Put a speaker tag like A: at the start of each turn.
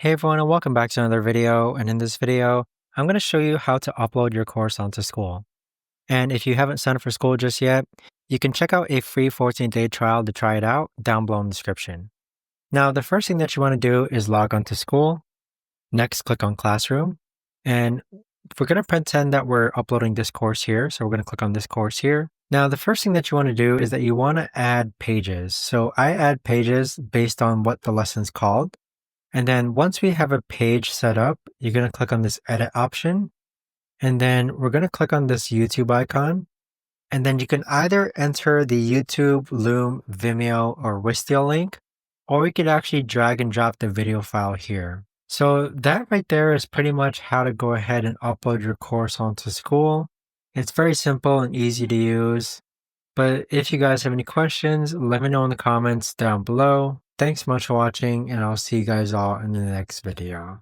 A: Hey everyone, and welcome back to another video. And in this video, I'm going to show you how to upload your course onto Skool. And if you haven't signed up for Skool just yet, you can check out a free 14-day trial to try it out down below in the description. Now, the first thing that you want to do is log on to Skool. Next, click on Classroom. And we're going to pretend that we're uploading this course here. So we're going to click on this course here. Now, the first thing that you want to do is that you want to add pages. So I add pages based on what the lesson's called. And then once we have a page set up, you're going to click on this edit option. And then we're going to click on this YouTube icon. And then you can either enter the YouTube, Loom, Vimeo, or Wistia link, or we could actually drag and drop the video file here. So that right there is pretty much how to go ahead and upload your course onto Skool. It's very simple and easy to use. But if you guys have any questions, let me know in the comments down below. Thanks so much for watching, and I'll see you guys all in the next video.